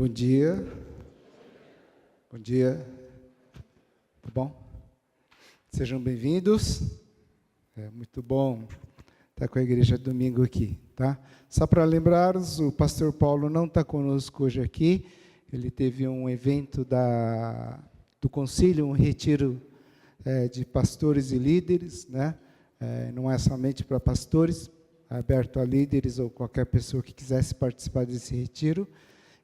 Bom dia. Bom dia. Tudo bom? Sejam bem-vindos. É muito bom estar com a igreja domingo aqui, tá? Só para lembrar-os, o pastor Paulo não está conosco hoje aqui. Ele teve um evento do concílio, um retiro de pastores e líderes, né? Não é somente para pastores, é aberto a líderes ou qualquer pessoa que quisesse participar desse retiro.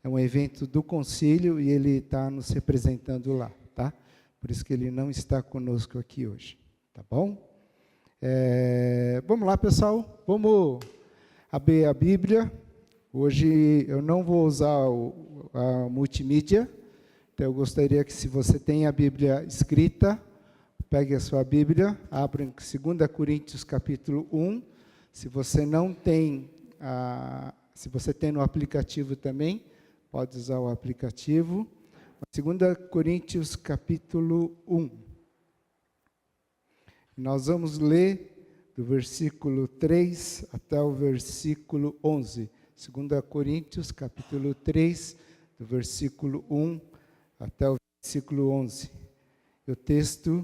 É um evento do concílio e ele está nos representando lá, tá? Por isso que ele não está conosco aqui hoje, tá bom? Vamos lá, pessoal, vamos abrir a Bíblia. Hoje eu não vou usar a multimídia, então eu gostaria que, se você tem a Bíblia escrita, pegue a sua Bíblia, abra em 2 Coríntios capítulo 1. Se você não tem, se você tem no aplicativo também, pode usar o aplicativo. 2 Coríntios capítulo 1. Nós vamos ler do versículo 3 até o versículo 11. 2 Coríntios capítulo 3, do versículo 1 até o versículo 11. O texto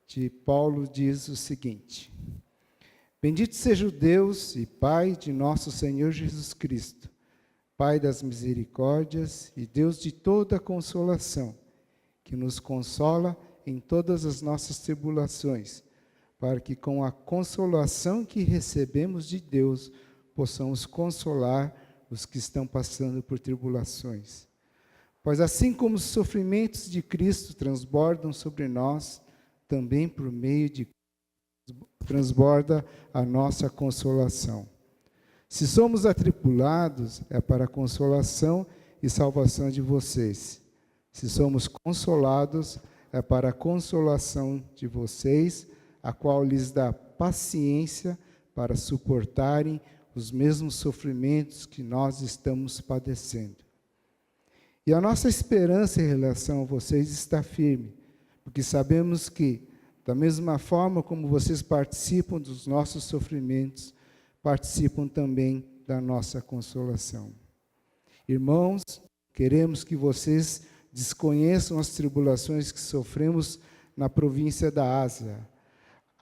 de Paulo diz o seguinte: Bendito seja o Deus e Pai de nosso Senhor Jesus Cristo, Pai das misericórdias e Deus de toda consolação, que nos consola em todas as nossas tribulações, para que com a consolação que recebemos de Deus, possamos consolar os que estão passando por tribulações. Pois assim como os sofrimentos de Cristo transbordam sobre nós, também por meio de transborda a nossa consolação. Se somos atribulados, é para a consolação e salvação de vocês. Se somos consolados, é para a consolação de vocês, a qual lhes dá paciência para suportarem os mesmos sofrimentos que nós estamos padecendo. E a nossa esperança em relação a vocês está firme, porque sabemos que, da mesma forma como vocês participam dos nossos sofrimentos, participam também da nossa consolação. Irmãos, queremos que vocês desconheçam as tribulações que sofremos na província da Ásia,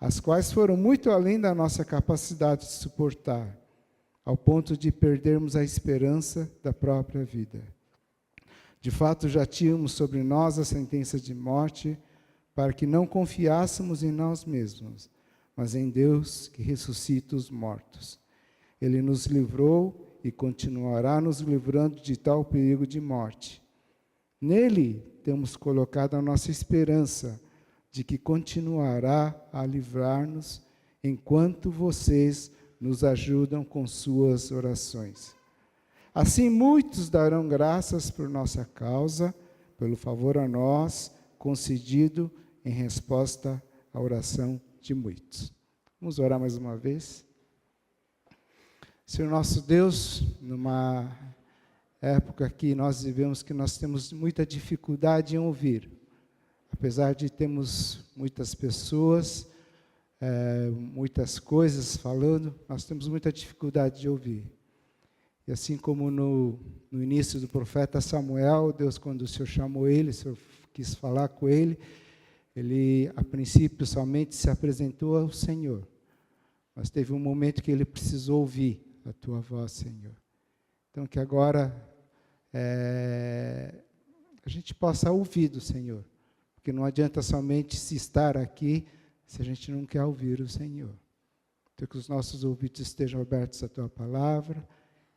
as quais foram muito além da nossa capacidade de suportar, ao ponto de perdermos a esperança da própria vida. De fato, já tínhamos sobre nós a sentença de morte, para que não confiássemos em nós mesmos, mas em Deus que ressuscita os mortos. Ele nos livrou e continuará nos livrando de tal perigo de morte. Nele temos colocado a nossa esperança de que continuará a livrar-nos enquanto vocês nos ajudam com suas orações. Assim, muitos darão graças por nossa causa, pelo favor a nós concedido em resposta à oração de muitos. Vamos orar mais uma vez? Senhor nosso Deus, numa época que nós vivemos, que nós temos muita dificuldade em ouvir, apesar de termos muitas pessoas, muitas coisas falando, nós temos muita dificuldade de ouvir. E assim como no início do profeta Samuel, Deus, quando o Senhor chamou ele, o Senhor quis falar com ele, ele, a princípio, somente se apresentou ao Senhor. Mas teve um momento que ele precisou ouvir a tua voz, Senhor. Então, que agora a gente possa ouvir do Senhor. Porque não adianta somente se estar aqui, se a gente não quer ouvir o Senhor. Então, que os nossos ouvidos estejam abertos à tua palavra,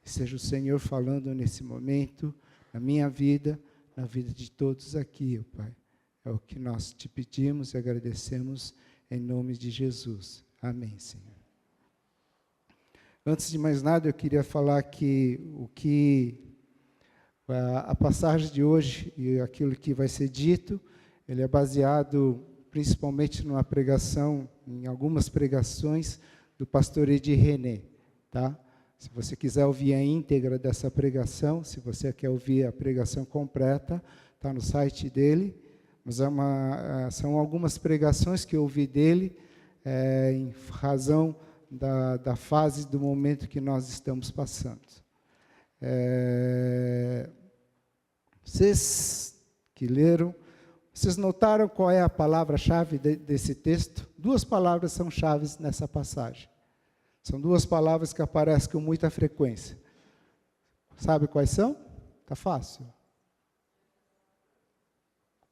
e seja o Senhor falando nesse momento, na minha vida, na vida de todos aqui, ó Pai. É o que nós te pedimos e agradecemos em nome de Jesus. Amém, Senhor. Antes de mais nada, eu queria falar que a passagem de hoje e aquilo que vai ser dito, ele é baseado principalmente numa pregação, em algumas pregações do pastor Edir René, tá? Se você quiser ouvir a íntegra dessa pregação, se você quer ouvir a pregação completa, está no site dele. Mas são algumas pregações que eu ouvi dele, em razão da fase do momento que nós estamos passando. Vocês que leram, vocês notaram qual é a palavra-chave desse texto? Duas palavras são chaves nessa passagem. São duas palavras que aparecem com muita frequência. Sabe quais são? Está fácil.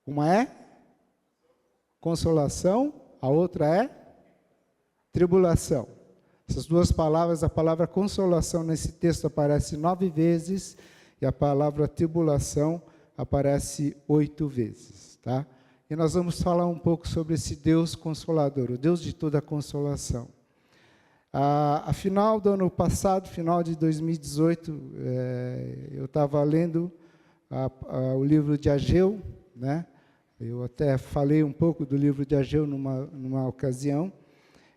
Uma é consolação, a outra é tribulação. Essas duas palavras, a palavra consolação nesse texto aparece 9 vezes e a palavra tribulação aparece 8 vezes, tá? E nós vamos falar um pouco sobre esse Deus consolador, o Deus de toda consolação. A final do ano passado, final de 2018, eu estava lendo o livro de Ageu, né? Eu até falei um pouco do livro de Ageu numa ocasião.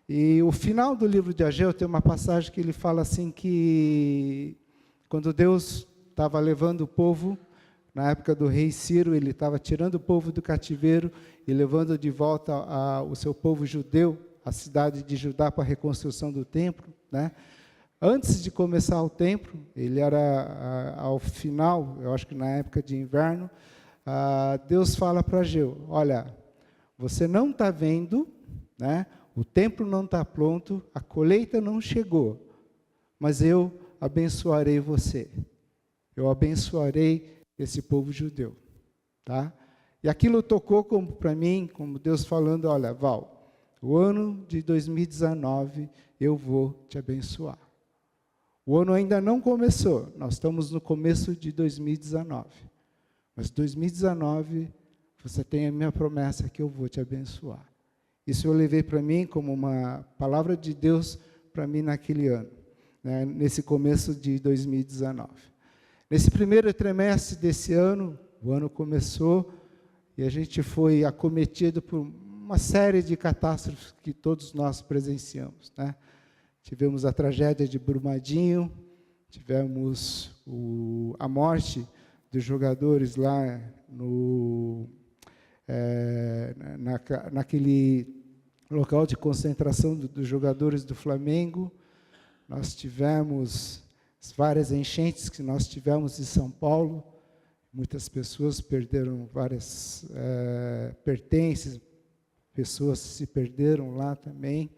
E o final do livro de Ageu tem uma passagem que ele fala assim que quando Deus estava levando o povo, na época do rei Ciro, ele estava tirando o povo do cativeiro e levando de volta o seu povo judeu, a cidade de Judá, para a reconstrução do templo, né? Antes de começar o templo, ele era ao final, eu acho que na época de inverno, Deus fala para Ageu, olha, você não está vendo, né? O templo não está pronto, a colheita não chegou, mas eu abençoarei você. Eu abençoarei esse povo judeu, tá? E aquilo tocou para mim, como Deus falando, olha, Val, o ano de 2019 eu vou te abençoar. O ano ainda não começou, nós estamos no começo de 2019. Mas 2019, você tem a minha promessa que eu vou te abençoar. Isso eu levei para mim como uma palavra de Deus para mim naquele ano, né, nesse começo de 2019. Nesse primeiro trimestre desse ano, o ano começou e a gente foi acometido por uma série de catástrofes que todos nós presenciamos, né? Tivemos a tragédia de Brumadinho, tivemos a morte dos jogadores lá naquele local de concentração dos jogadores do Flamengo. Nós tivemos várias enchentes que nós tivemos em São Paulo. Muitas pessoas perderam várias pertences, pessoas se perderam lá também.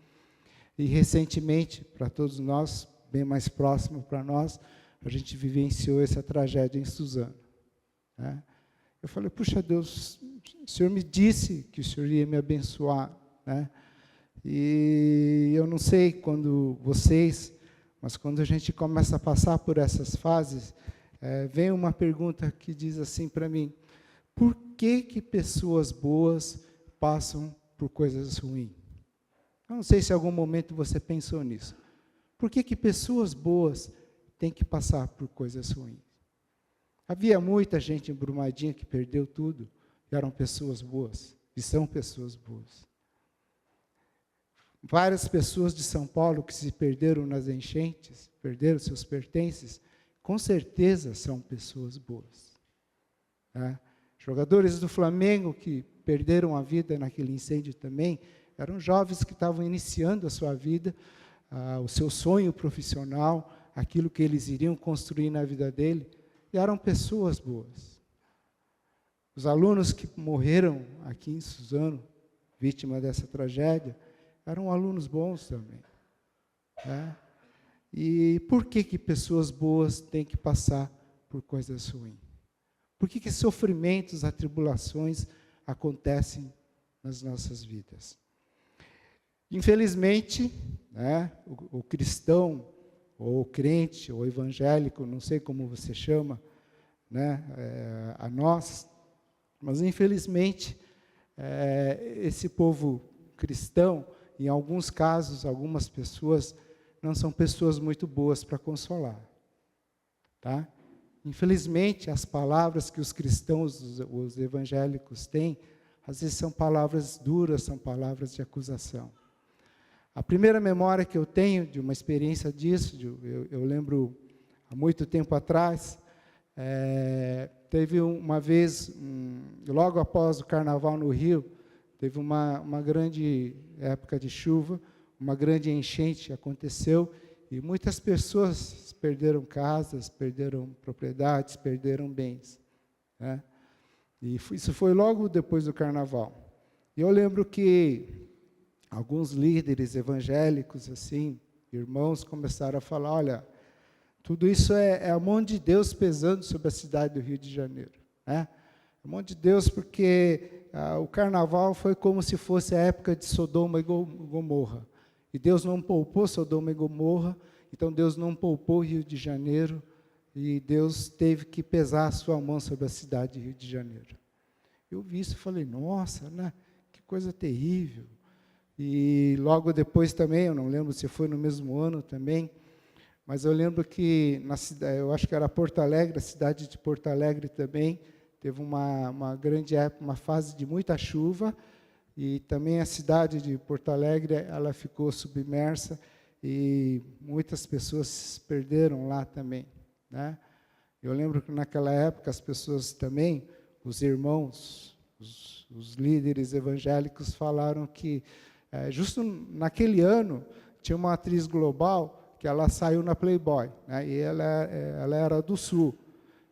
E recentemente, para todos nós, bem mais próximo para nós, a gente vivenciou essa tragédia em Suzano, né? Eu falei, puxa Deus, o Senhor me disse que o Senhor ia me abençoar, né? E eu não sei quando vocês, mas quando a gente começa a passar por essas fases, vem uma pergunta que diz assim para mim, por que pessoas boas passam por coisas ruins? Eu não sei se em algum momento você pensou nisso. Por que pessoas boas têm que passar por coisas ruins? Havia muita gente em Brumadinho que perdeu tudo, e eram pessoas boas, e são pessoas boas. Várias pessoas de São Paulo que se perderam nas enchentes, perderam seus pertences, com certeza são pessoas boas, né? Jogadores do Flamengo que perderam a vida naquele incêndio também, eram jovens que estavam iniciando a sua vida, o seu sonho profissional, aquilo que eles iriam construir na vida dele, e eram pessoas boas. Os alunos que morreram aqui em Suzano, vítima dessa tragédia, eram alunos bons também, né? E por que pessoas boas têm que passar por coisas ruins? Por que sofrimentos, atribulações acontecem nas nossas vidas? Infelizmente, né, o cristão, ou o crente, ou evangélico, não sei como você chama, né, a nós, mas infelizmente, esse povo cristão, em alguns casos, algumas pessoas, não são pessoas muito boas para consolar, tá? Infelizmente, as palavras que os cristãos, os evangélicos têm, às vezes são palavras duras, são palavras de acusação. A primeira memória que eu tenho de uma experiência disso, eu lembro, há muito tempo atrás, teve uma vez, logo após o Carnaval no Rio, teve uma grande época de chuva, uma grande enchente aconteceu, e muitas pessoas perderam casas, perderam propriedades, perderam bens, né? Isso foi logo depois do carnaval. E eu lembro que alguns líderes evangélicos, assim, irmãos, começaram a falar, olha, tudo isso é a mão de Deus pesando sobre a cidade do Rio de Janeiro, né? A mão de Deus, porque o carnaval foi como se fosse a época de Sodoma e Gomorra. E Deus não poupou Sodoma e Gomorra, então Deus não poupou o Rio de Janeiro, e Deus teve que pesar a sua mão sobre a cidade de Rio de Janeiro. Eu vi isso e falei, nossa, né? Que coisa terrível. E logo depois também, eu não lembro se foi no mesmo ano também, mas eu lembro que na cidade, eu acho que era Porto Alegre, a cidade de Porto Alegre também, teve uma grande época, uma fase de muita chuva, e também a cidade de Porto Alegre, ela ficou submersa, e muitas pessoas se perderam lá também, né? Eu lembro que naquela época as pessoas também, os irmãos, os líderes evangélicos falaram que, justo naquele ano, tinha uma atriz global que ela saiu na Playboy, né? E ela era do Sul.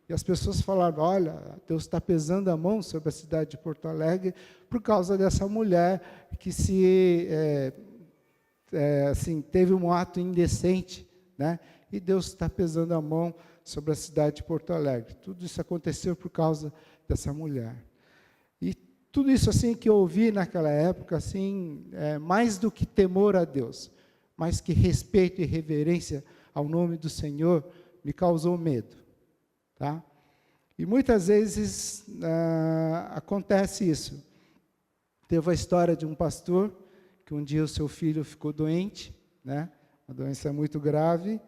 E as pessoas falaram, olha, Deus está pesando a mão sobre a cidade de Porto Alegre por causa dessa mulher que assim, teve um ato indecente, né? E Deus está pesando a mão sobre a cidade de Porto Alegre. Tudo isso aconteceu por causa dessa mulher. E tudo isso assim que eu ouvi naquela época, assim, mais do que temor a Deus, mais que respeito e reverência ao nome do Senhor, me causou medo. Tá? E muitas vezes acontece isso. Teve a história de um pastor, que um dia o seu filho ficou doente, né? Uma doença muito grave,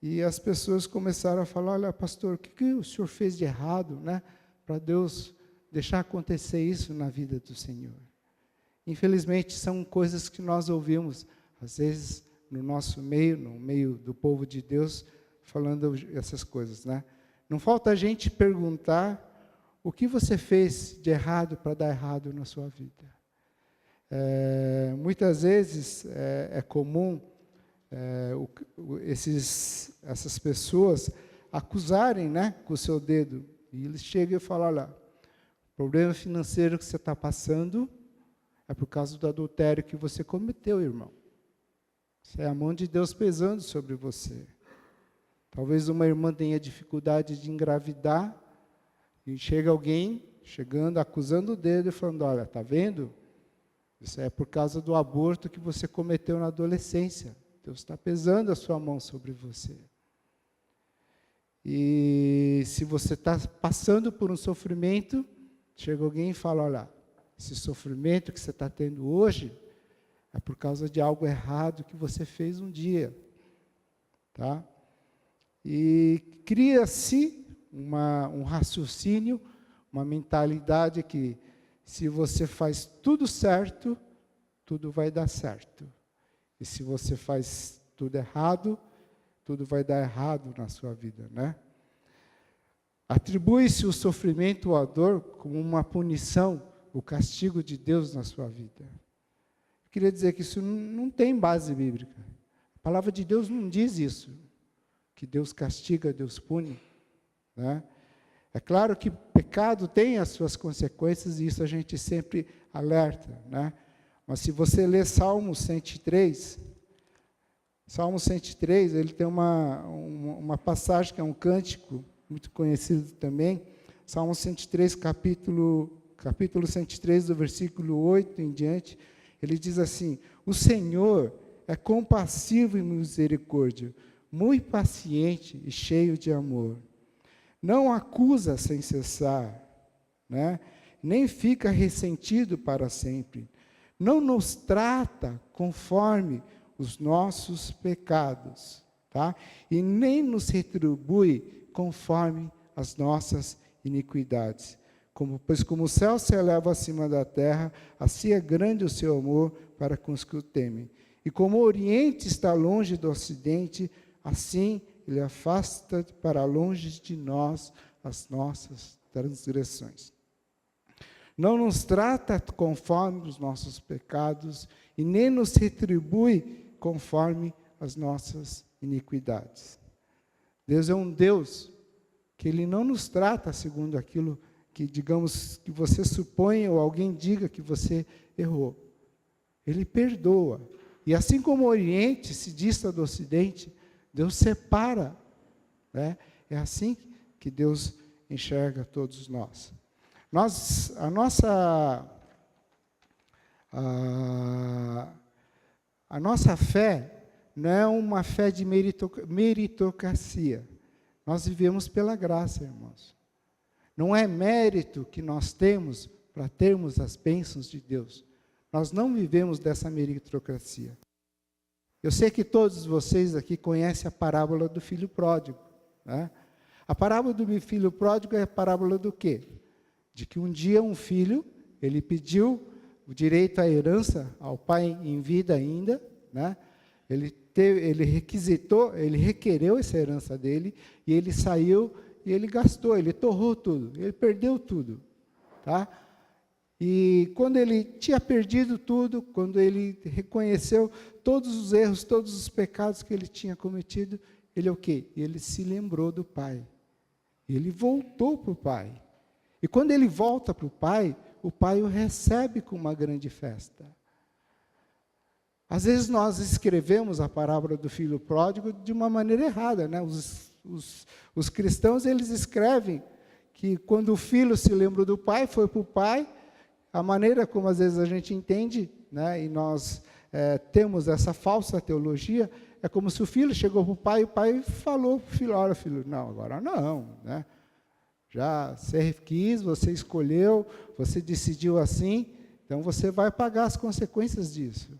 e as pessoas começaram a falar, olha, pastor, o que o senhor fez de errado, né? Para Deus deixar acontecer isso na vida do Senhor. Infelizmente, são coisas que nós ouvimos, às vezes, no nosso meio, no meio do povo de Deus, falando essas coisas, né? Não falta a gente perguntar o que você fez de errado para dar errado na sua vida. Muitas vezes é comum essas pessoas acusarem, né, com o seu dedo. E eles chegam e falam, olha, o problema financeiro que você está passando é por causa do adultério que você cometeu, irmão. Isso é a mão de Deus pesando sobre você. Talvez uma irmã tenha dificuldade de engravidar, e chega alguém, chegando, acusando o dedo e falando, olha, está vendo? Isso é por causa do aborto que você cometeu na adolescência. Deus está pesando a sua mão sobre você. E se você está passando por um sofrimento, chega alguém e fala, olha, esse sofrimento que você está tendo hoje é por causa de algo errado que você fez um dia. Tá? E cria-se um raciocínio, uma mentalidade que, se você faz tudo certo, tudo vai dar certo. E se você faz tudo errado, tudo vai dar errado na sua vida, né? Atribui-se o sofrimento ou a dor como uma punição, o castigo de Deus na sua vida. Eu queria dizer que isso não tem base bíblica. A palavra de Deus não diz isso, que Deus castiga, Deus pune, né? É claro que pecado tem as suas consequências, e isso a gente sempre alerta, né? Mas se você ler Salmo 103, ele tem uma passagem que é um cântico muito conhecido também, Salmo 103, capítulo 103, do versículo 8 em diante, ele diz assim, o Senhor é compassivo e misericórdia, muito paciente e cheio de amor. Não acusa sem cessar, né? Nem fica ressentido para sempre. Não nos trata conforme os nossos pecados, tá? E nem nos retribui conforme as nossas iniquidades. Pois como o céu se eleva acima da terra, assim é grande o seu amor para com os que o temem. E como o Oriente está longe do Ocidente, assim Ele afasta para longe de nós as nossas transgressões. Não nos trata conforme os nossos pecados e nem nos retribui conforme as nossas iniquidades. Deus é um Deus que Ele não nos trata segundo aquilo digamos, que você suponha ou alguém diga que você errou. Ele perdoa. E assim como o Oriente se dista do Ocidente, Deus separa, né? É assim que Deus enxerga todos nós. A nossa fé não é uma fé de meritocracia. Nós vivemos pela graça, irmãos. Não é mérito que nós temos para termos as bênçãos de Deus. Nós não vivemos dessa meritocracia. Eu sei que todos vocês aqui conhecem a parábola do filho pródigo, né? A parábola do filho pródigo é a parábola do quê? De que um dia um filho, ele pediu o direito à herança ao pai em vida ainda, né? Ele requereu essa herança dele, e ele saiu e ele gastou, ele torrou tudo, ele perdeu tudo, tá? E quando ele tinha perdido tudo, quando ele reconheceu todos os erros, todos os pecados que ele tinha cometido, ele o quê? Ele se lembrou do pai. Ele voltou para o pai. E quando ele volta para o pai o recebe com uma grande festa. Às vezes nós escrevemos a parábola do filho pródigo de uma maneira errada, né? Os cristãos, eles escrevem que quando o filho se lembrou do pai, foi para o pai. A maneira como às vezes a gente entende, né, e nós temos essa falsa teologia, é como se o filho chegou para o pai e o pai falou para o filho: olha, filho, não, agora não, né? Já você quis, você escolheu, você decidiu assim, então você vai pagar as consequências disso.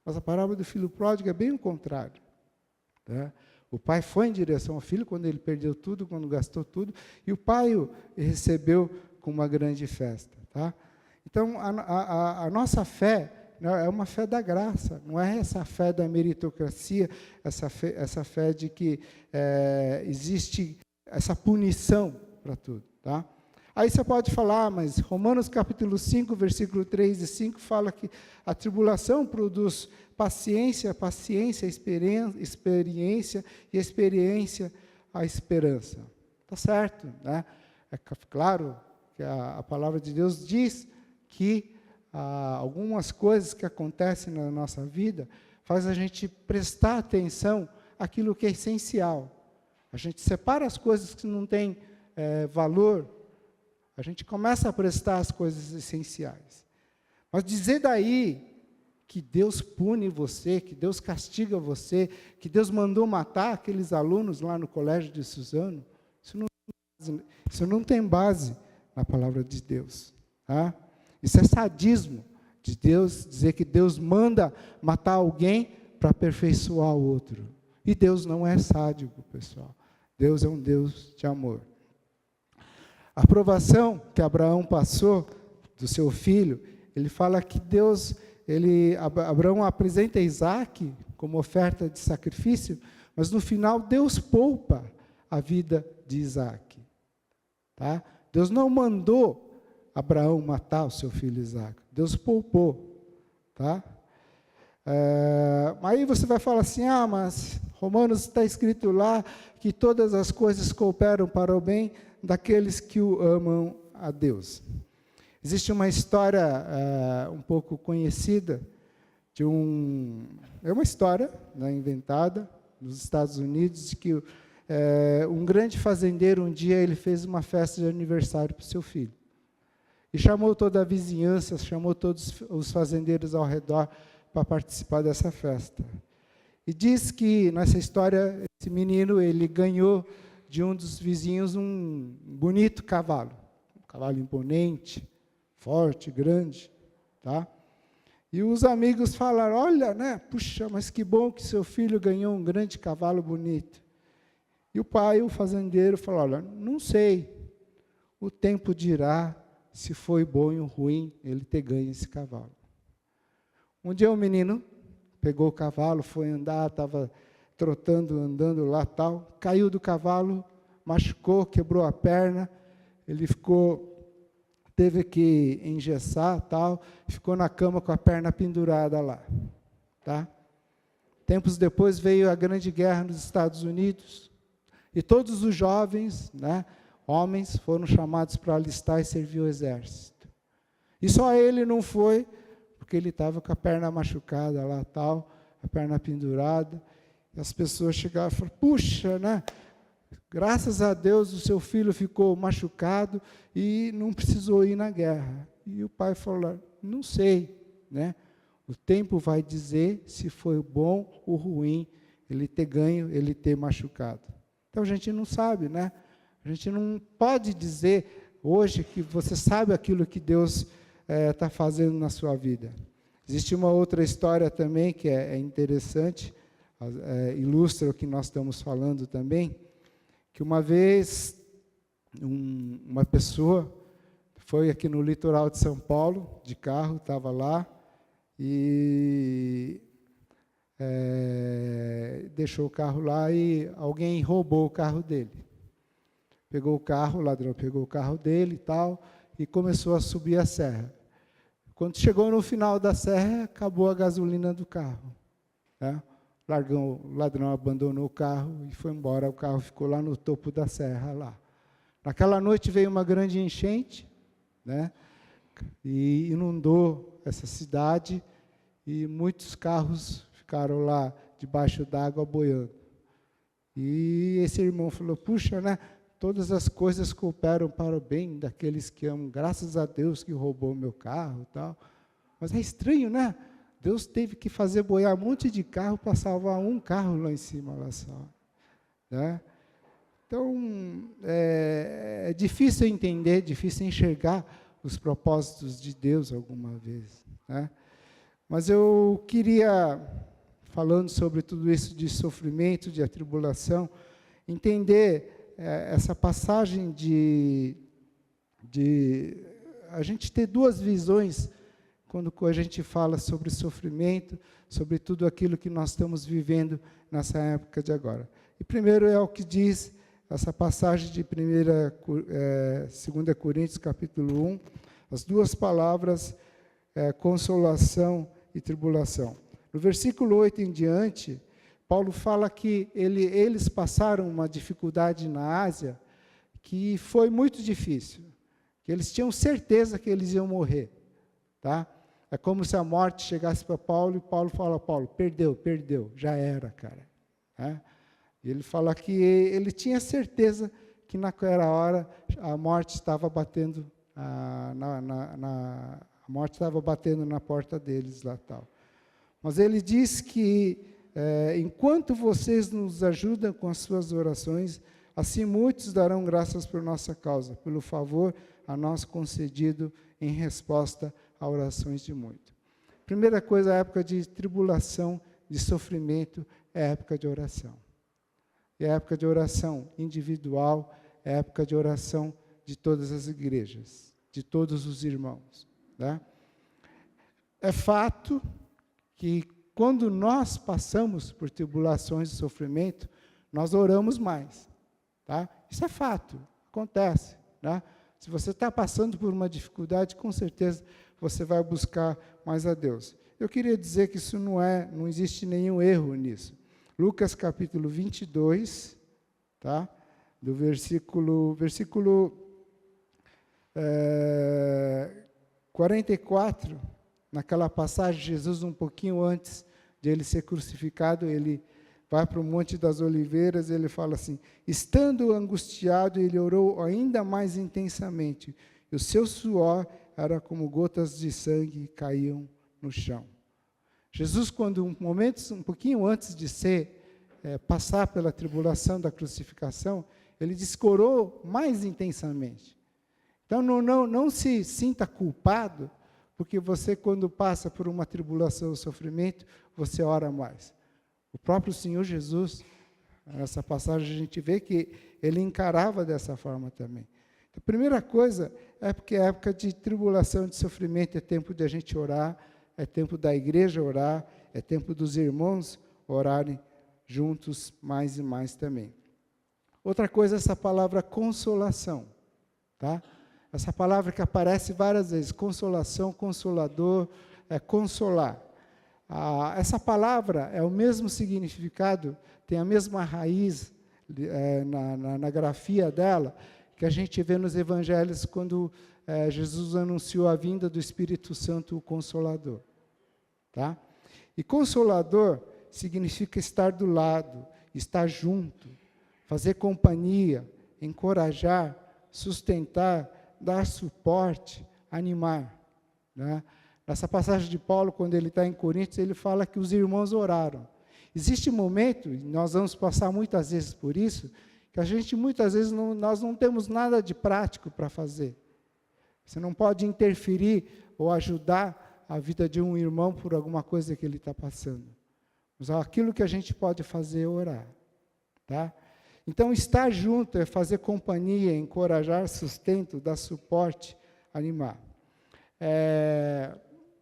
Mas a parábola do filho pródigo é bem o contrário, né? O pai foi em direção ao filho quando ele perdeu tudo, quando gastou tudo, e o pai o recebeu com uma grande festa, tá? Então, a nossa fé, né, é uma fé da graça, não é essa fé da meritocracia, essa fé de que existe essa punição para tudo, tá? Aí você pode falar, mas Romanos capítulo 5, versículo 3 e 5, fala que a tribulação produz paciência, experiência, e experiência, a esperança. Está certo, né? É claro que a palavra de Deus diz que algumas coisas que acontecem na nossa vida faz a gente prestar atenção àquilo que é essencial. A gente separa as coisas que não têm valor, a gente começa a prestar as coisas essenciais. Mas dizer daí que Deus pune você, que Deus castiga você, que Deus mandou matar aqueles alunos lá no colégio de Suzano, isso não tem base na palavra de Deus, tá? Isso é sadismo de Deus, dizer que Deus manda matar alguém para aperfeiçoar o outro. E Deus não é sádico, pessoal. Deus é um Deus de amor. A aprovação que Abraão passou do seu filho, ele fala que Abraão apresenta Isaac como oferta de sacrifício, mas no final Deus poupa a vida de Isaac. Tá? Deus não mandou Abraão matar o seu filho Isaac. Deus poupou. Tá? Aí você vai falar assim, mas Romanos está escrito lá que todas as coisas cooperam para o bem daqueles que o amam a Deus. Existe uma história um pouco conhecida, é uma história, né, inventada nos Estados Unidos, de que um grande fazendeiro, um dia, ele fez uma festa de aniversário para o seu filho. E chamou toda a vizinhança, chamou todos os fazendeiros ao redor para participar dessa festa. E diz que, nessa história, esse menino, ele ganhou de um dos vizinhos um bonito cavalo. Um cavalo imponente, forte, grande. Tá? E os amigos falaram, olha, né, puxa, mas que bom que seu filho ganhou um grande cavalo bonito. E o pai, o fazendeiro, falou, olha, não sei, o tempo dirá se foi bom ou ruim ele ter ganho esse cavalo. Um dia o menino pegou o cavalo, foi andar, estava trotando, andando lá, tal, caiu do cavalo, machucou, quebrou a perna, ele teve que engessar, tal, ficou na cama com a perna pendurada lá. Tá? Tempos depois veio a Grande Guerra nos Estados Unidos, e todos os jovens, né, homens foram chamados para alistar e servir o exército. E só ele não foi, porque ele estava com a perna machucada lá, tal, a perna pendurada. E as pessoas chegavam e falaram, puxa, né? Graças a Deus o seu filho ficou machucado e não precisou ir na guerra. E o pai falou, não sei, né? O tempo vai dizer se foi bom ou ruim ele ter ganho, ele ter machucado. Então a gente não sabe, né? A gente não pode dizer hoje que você sabe aquilo que Deus está fazendo na sua vida. Existe uma outra história também que é interessante, ilustra o que nós estamos falando também, que uma vez uma pessoa foi aqui no litoral de São Paulo, de carro, estava lá, e deixou o carro lá e alguém roubou o carro dele. Pegou o carro, o ladrão pegou o carro dele e tal, e começou a subir a serra. Quando chegou no final da serra, acabou a gasolina do carro. Né? O ladrão abandonou o carro e foi embora. O carro ficou lá no topo da serra. Lá. Naquela noite veio uma grande enchente, né? E inundou essa cidade e muitos carros ficaram lá debaixo d'água boiando. E esse irmão falou, puxa, né? Todas as coisas cooperam para o bem daqueles que amam. Graças a Deus que roubou o meu carro e tal. Mas é estranho, né? Deus teve que fazer boiar um monte de carro para salvar um carro lá em cima, lá só. Né? Então, é difícil entender, difícil enxergar os propósitos de Deus alguma vez. Né? Mas eu queria, falando sobre tudo isso de sofrimento, de atribulação, entender essa passagem de a gente ter duas visões quando a gente fala sobre sofrimento, sobre tudo aquilo que nós estamos vivendo nessa época de agora. E primeiro é o que diz essa passagem de 2 Coríntios, capítulo 1, as duas palavras, consolação e tribulação. No versículo 8 em diante, Paulo fala que eles passaram uma dificuldade na Ásia que foi muito difícil, que eles tinham certeza que eles iam morrer. Tá? É como se a morte chegasse para Paulo e Paulo fala, Paulo, perdeu, já era, cara. Né? E ele fala que ele tinha certeza que naquela hora a morte estava batendo, a morte estava batendo na porta deles lá tal. Mas ele diz que enquanto vocês nos ajudam com as suas orações, assim muitos darão graças por nossa causa, pelo favor a nós concedido em resposta a orações de muitos. Primeira coisa, a época de tribulação, de sofrimento, é a época de oração. É a época de oração individual, é a época de oração de todas as igrejas, de todos os irmãos. Né? É fato que quando nós passamos por tribulações e sofrimento, nós oramos mais. Tá? Isso é fato, acontece. Né? Se você está passando por uma dificuldade, com certeza você vai buscar mais a Deus. Eu queria dizer que isso não existe nenhum erro nisso. Lucas capítulo 22, tá? Do versículo 44, naquela passagem, Jesus, um pouquinho antes de ele ser crucificado, ele vai para o Monte das Oliveiras, ele fala assim, estando angustiado, ele orou ainda mais intensamente, e o seu suor era como gotas de sangue que caíam no chão. Jesus, quando um pouquinho antes de passar pela tribulação da crucificação, ele orou mais intensamente. Então, não se sinta culpado, porque você, quando passa por uma tribulação ou sofrimento, você ora mais. O próprio Senhor Jesus, nessa passagem a gente vê que ele encarava dessa forma também. Então, a primeira coisa é porque a época de tribulação, de sofrimento, é tempo de a gente orar, é tempo da igreja orar, é tempo dos irmãos orarem juntos mais e mais também. Outra coisa é essa palavra consolação. Tá? Essa palavra que aparece várias vezes, consolação, consolador, consolar. Essa palavra é o mesmo significado, tem a mesma raiz na grafia dela, que a gente vê nos evangelhos quando Jesus anunciou a vinda do Espírito Santo, o Consolador. Tá? E Consolador significa estar do lado, estar junto, fazer companhia, encorajar, sustentar, dar suporte, animar. Né? Nessa passagem de Paulo, quando ele está em Coríntios, ele fala que os irmãos oraram. Existe um momento, e nós vamos passar muitas vezes por isso, que a gente muitas vezes nós não temos nada de prático para fazer. Você não pode interferir ou ajudar a vida de um irmão por alguma coisa que ele está passando. Mas aquilo que a gente pode fazer é orar. Tá? Então, estar junto é fazer companhia, encorajar, sustento, dar suporte, animar.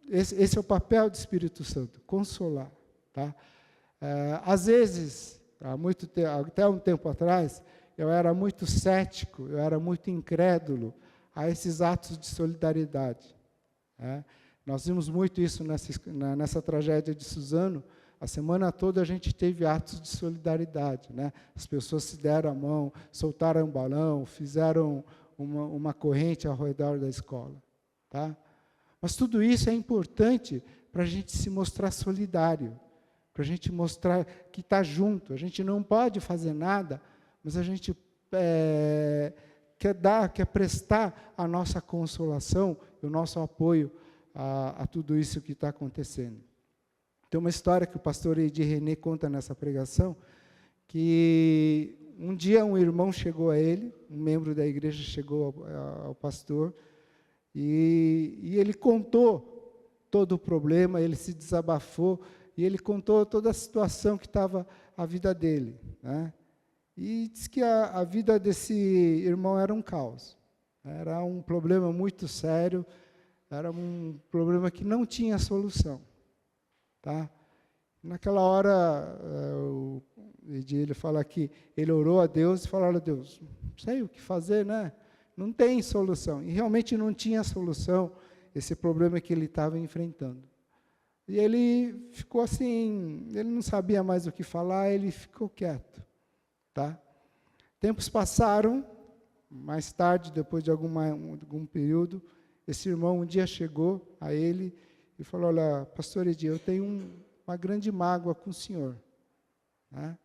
Esse é o papel do Espírito Santo, consolar. Tá? Às vezes, até um tempo atrás, eu era muito cético, eu era muito incrédulo a esses atos de solidariedade. Né? Nós vimos muito isso nessa tragédia de Suzano. A semana toda a gente teve atos de solidariedade. Né? As pessoas se deram a mão, soltaram um balão, fizeram uma corrente ao redor da escola. Tá? Mas tudo isso é importante para a gente se mostrar solidário, para a gente mostrar que está junto. A gente não pode fazer nada, mas a gente quer prestar a nossa consolação, o nosso apoio a tudo isso que está acontecendo. Tem uma história que o pastor Edir René conta nessa pregação, que um dia um irmão chegou a ele, um membro da igreja chegou ao pastor, e ele contou todo o problema, ele se desabafou, e ele contou toda a situação que estava a vida dele. Né? E disse que a vida desse irmão era um caos. Era um problema muito sério, era um problema que não tinha solução. Tá? Naquela hora, ele fala que ele orou a Deus e falou: olha, Deus, não sei o que fazer, né? Não tem solução. E realmente não tinha solução esse problema que ele estava enfrentando. E ele ficou assim, ele não sabia mais o que falar, ele ficou quieto. Tá? Tempos passaram, mais tarde, depois de algum período, esse irmão um dia chegou a ele e falou: olha, pastor Edir, eu tenho uma grande mágoa com o senhor. Né?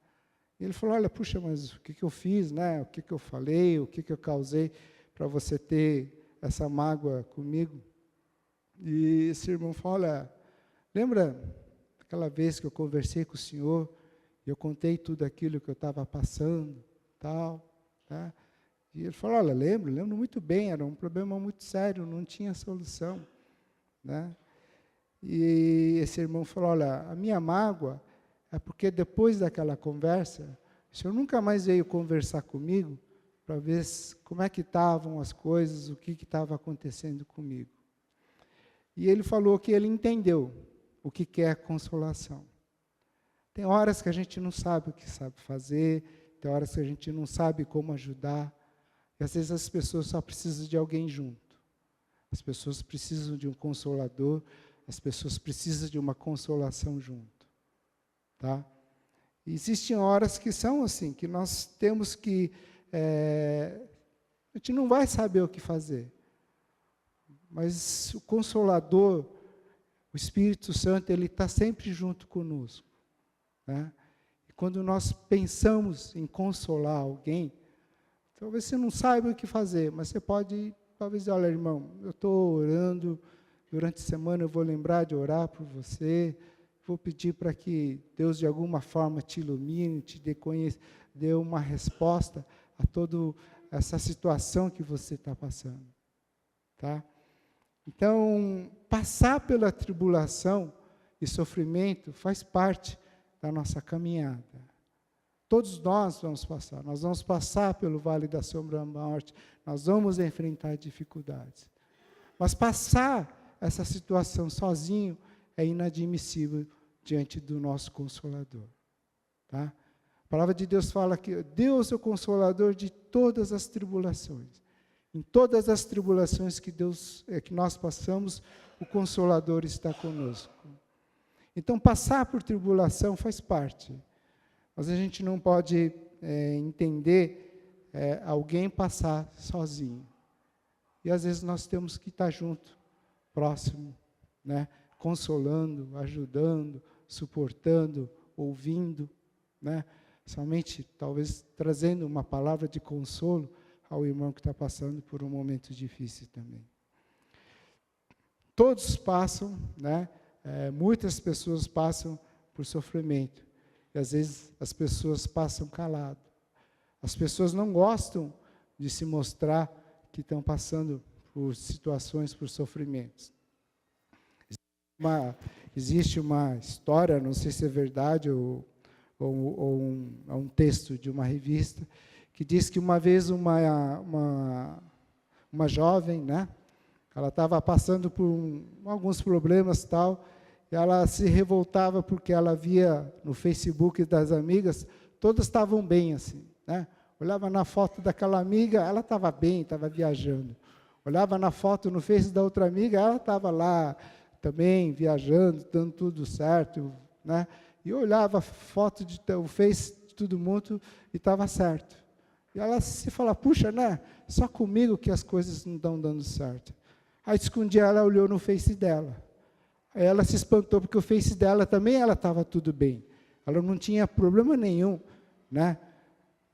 E ele falou: olha, puxa, mas o que eu fiz, né? O que eu falei, o que eu causei para você ter essa mágoa comigo? E esse irmão falou: olha, lembra aquela vez que eu conversei com o senhor, e eu contei tudo aquilo que eu estava passando, tal, tá? E ele falou: olha, lembro muito bem, era um problema muito sério, não tinha solução. Né? E esse irmão falou: olha, a minha mágoa é porque depois daquela conversa, o senhor nunca mais veio conversar comigo para ver como é que estavam as coisas, o que estava acontecendo comigo. E ele falou que ele entendeu o que é consolação. Tem horas que a gente não sabe o que sabe fazer, tem horas que a gente não sabe como ajudar, e às vezes as pessoas só precisam de alguém junto. As pessoas precisam de um consolador, as pessoas precisam de uma consolação junto. Tá? E existem horas que são assim, que nós temos que... a gente não vai saber o que fazer. Mas o Consolador, o Espírito Santo, ele está sempre junto conosco. Né? E quando nós pensamos em consolar alguém, talvez você não saiba o que fazer, mas você pode, talvez dizer: olha, irmão, eu estou orando, durante a semana eu vou lembrar de orar por você, vou pedir para que Deus de alguma forma te ilumine, te dê uma resposta a toda essa situação que você está passando. Tá? Então, passar pela tribulação e sofrimento faz parte da nossa caminhada. Todos nós vamos passar pelo vale da sombra da morte, nós vamos enfrentar dificuldades. Mas passar essa situação sozinho é inadmissível diante do nosso Consolador. Tá? A palavra de Deus fala que Deus é o Consolador de todas as tribulações. Em todas as tribulações que nós passamos, o Consolador está conosco. Então, passar por tribulação faz parte. Mas a gente não pode entender alguém passar sozinho. E às vezes nós temos que estar junto, próximo, né? Consolando, ajudando, suportando, ouvindo, né? Somente, talvez, trazendo uma palavra de consolo ao irmão que está passando por um momento difícil também. Todos passam, né? Muitas pessoas passam por sofrimento. E às vezes as pessoas passam calado. As pessoas não gostam de se mostrar que estão passando por situações, por sofrimentos. Existe uma história, não sei se é verdade ou um texto de uma revista, que diz que uma vez uma jovem, né, ela estava passando por alguns problemas e tal, e ela se revoltava porque ela via no Facebook das amigas, todas estavam bem assim, né? Olhava na foto daquela amiga, ela estava bem, estava viajando. Olhava na foto no Face da outra amiga, ela estava lá também viajando, dando tudo certo, né? E olhava a foto o Face de todo mundo e estava certo. E ela se fala, puxa, né? Só comigo que as coisas não estão dando certo. Aí escondia, ela olhou no Face dela. Aí ela se espantou porque o Face dela também ela estava tudo bem. Ela não tinha problema nenhum, né?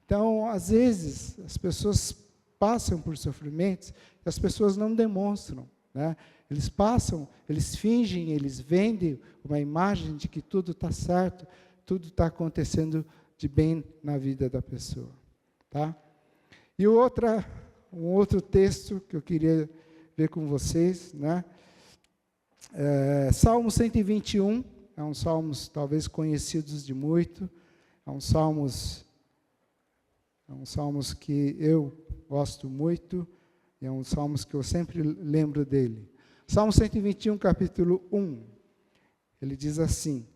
Então, às vezes, as pessoas passam por sofrimentos e as pessoas não demonstram, né? Eles passam, eles fingem, eles vendem uma imagem de que tudo está certo, tudo está acontecendo de bem na vida da pessoa, tá? E um outro texto que eu queria ver com vocês, né? Salmo 121, é um salmos talvez conhecidos de muito, é um salmos que eu gosto muito, é um salmos que eu sempre lembro dele. Salmo 121, capítulo 1, ele diz assim,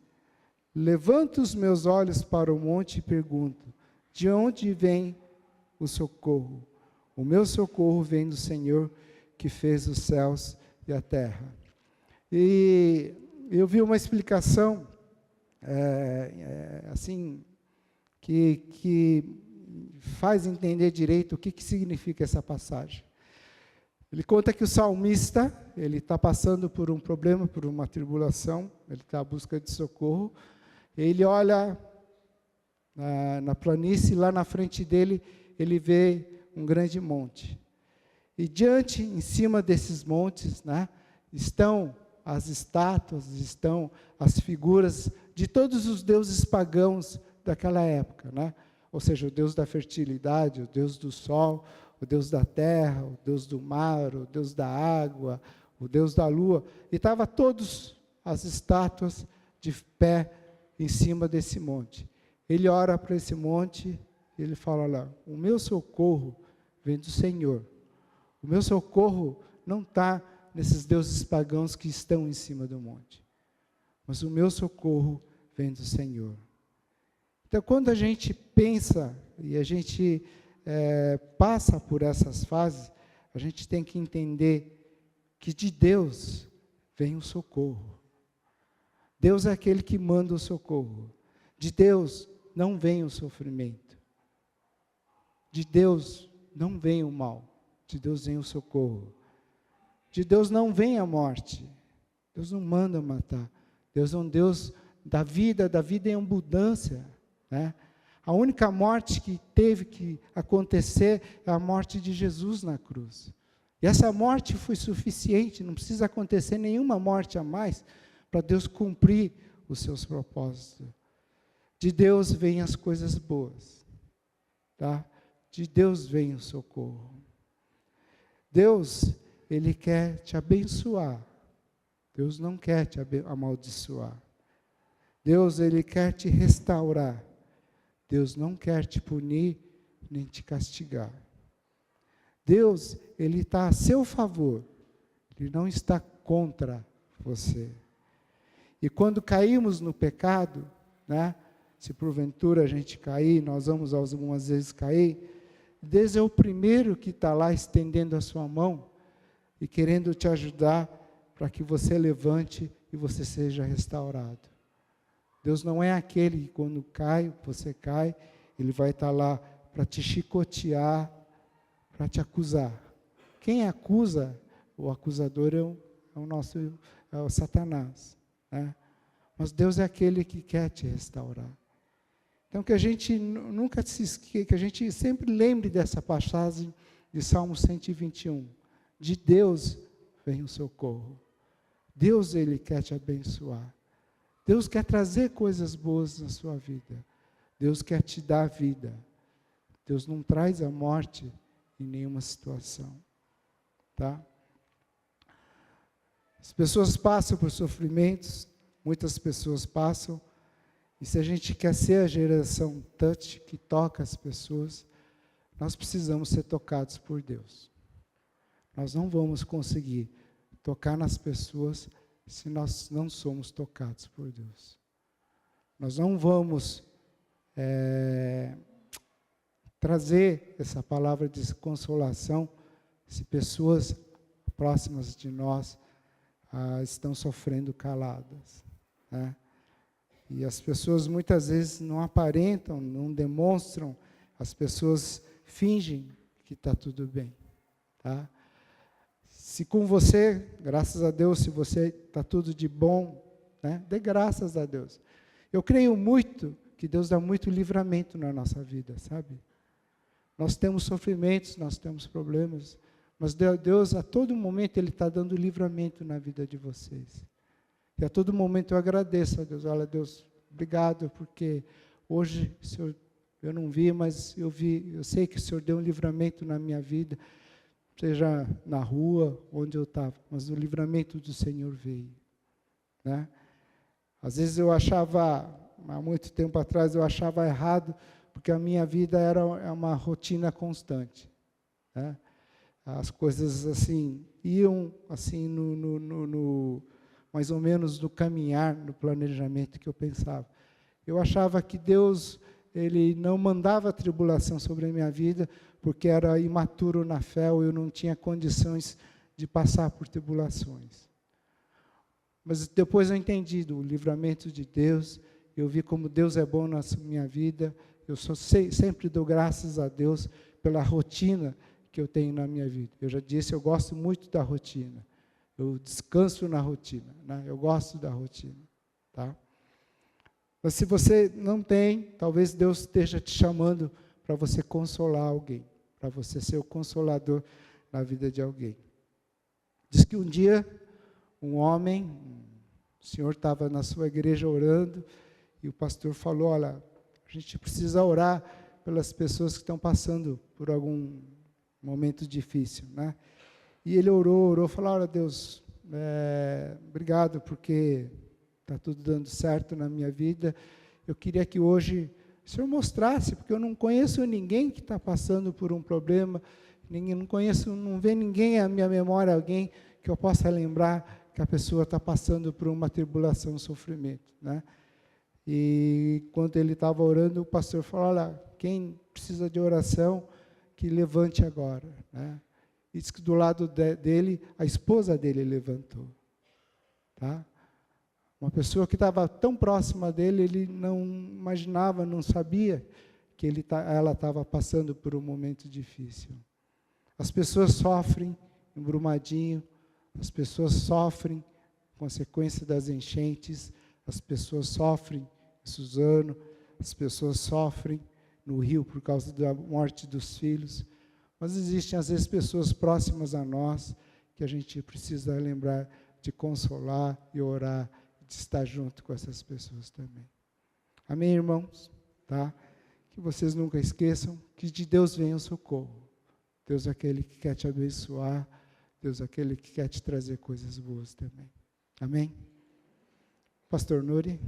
levanto os meus olhos para o monte e pergunto, de onde vem o socorro? O meu socorro vem do Senhor, que fez os céus e a terra. E eu vi uma explicação, assim, que faz entender direito o que significa essa passagem. Ele conta que o salmista, ele está passando por um problema, por uma tribulação, ele está à busca de socorro, ele olha na planície, lá na frente dele, ele vê um grande monte. E diante, em cima desses montes, né, estão as estátuas, estão as figuras de todos os deuses pagãos daquela época, né? Ou seja, o Deus da fertilidade, o Deus do sol, o Deus da terra, o Deus do mar, o Deus da água, o Deus da lua. E estavam todas as estátuas de pé em cima desse monte. Ele ora para esse monte, ele fala lá, o meu socorro vem do Senhor. O meu socorro não está nesses deuses pagãos que estão em cima do monte. Mas o meu socorro vem do Senhor. Então, quando a gente pensa e a gente passa por essas fases, a gente tem que entender que de Deus vem o socorro. Deus é aquele que manda o socorro. De Deus não vem o sofrimento. De Deus não vem o mal. De Deus vem o socorro. De Deus não vem a morte. Deus não manda matar. Deus é um Deus da vida em abundância, né? A única morte que teve que acontecer é a morte de Jesus na cruz. E essa morte foi suficiente, não precisa acontecer nenhuma morte a mais para Deus cumprir os seus propósitos. De Deus vêm as coisas boas, tá? De Deus vem o socorro. Deus, Ele quer te abençoar. Deus não quer te amaldiçoar. Deus, Ele quer te restaurar. Deus não quer te punir, nem te castigar. Deus, Ele está a seu favor. Ele não está contra você. E quando caímos no pecado, né, se porventura a gente cair, nós vamos algumas vezes cair, Deus é o primeiro que está lá estendendo a sua mão e querendo te ajudar para que você levante e você seja restaurado. Deus não é aquele que quando você cai, Ele vai estar lá para te chicotear, para te acusar. Quem acusa, o acusador é o Satanás, né? Mas Deus é aquele que quer te restaurar. Então que a gente nunca se esqueça, que a gente sempre lembre dessa passagem de Salmo 121. De Deus vem o socorro. Deus, Ele quer te abençoar. Deus quer trazer coisas boas na sua vida. Deus quer te dar vida. Deus não traz a morte em nenhuma situação. Tá? As pessoas passam por sofrimentos, muitas pessoas passam, e se a gente quer ser a geração touch, que toca as pessoas, nós precisamos ser tocados por Deus. Nós não vamos conseguir tocar nas pessoas se nós não somos tocados por Deus. Nós não vamos trazer essa palavra de consolação se pessoas próximas de nós estão sofrendo caladas, né? E as pessoas muitas vezes não aparentam, não demonstram, as pessoas fingem que está tudo bem, tá? Se com você, graças a Deus, se você está tudo de bom, né, dê graças a Deus. Eu creio muito que Deus dá muito livramento na nossa vida, sabe? Nós temos sofrimentos, nós temos problemas, mas Deus, a todo momento, Ele está dando livramento na vida de vocês. E a todo momento eu agradeço a Deus. Olha, Deus, obrigado, porque hoje, Senhor, eu não vi, mas eu vi, eu sei que o Senhor deu um livramento na minha vida, seja na rua, onde eu estava, mas o livramento do Senhor veio, né? Às vezes eu achava, há muito tempo atrás, eu achava errado, porque a minha vida era uma rotina constante, né? As coisas assim, iam assim mais ou menos no caminhar, no planejamento que eu pensava. Eu achava que Deus, Ele não mandava tribulação sobre a minha vida, porque era imaturo na fé, ou eu não tinha condições de passar por tribulações. Mas depois eu entendi do livramento de Deus, eu vi como Deus é bom na minha vida, sempre dou graças a Deus pela rotina que eu tenho na minha vida. Eu já disse, eu gosto muito da rotina. Eu descanso na rotina, né? Eu gosto da rotina, tá? Mas se você não tem, talvez Deus esteja te chamando para você consolar alguém, para você ser o consolador na vida de alguém. Diz que um dia, um homem, o senhor estava na sua igreja orando, e o pastor falou, olha, a gente precisa orar pelas pessoas que estão passando por algum momento difícil, né? E ele orou, falou, olha, Deus, obrigado, porque está tudo dando certo na minha vida. Eu queria que hoje o Senhor mostrasse, porque eu não conheço ninguém que está passando por um problema, não vem ninguém à minha memória, alguém que eu possa lembrar que a pessoa está passando por uma tribulação, um sofrimento, né? E quando ele estava orando, o pastor falou, olha, quem precisa de oração, que levante agora, né? E diz que do lado dele, a esposa dele levantou, tá? Uma pessoa que estava tão próxima dele, ele não imaginava, não sabia que ela estava passando por um momento difícil. As pessoas sofrem em Brumadinho, as pessoas sofrem consequência das enchentes, as pessoas sofrem em Suzano, as pessoas sofrem no Rio por causa da morte dos filhos. Mas existem, às vezes, pessoas próximas a nós que a gente precisa lembrar de consolar e orar, de estar junto com essas pessoas também. Amém, irmãos? Tá? Que vocês nunca esqueçam que de Deus vem o socorro. Deus é aquele que quer te abençoar, Deus é aquele que quer te trazer coisas boas também. Amém? Pastor Nuri.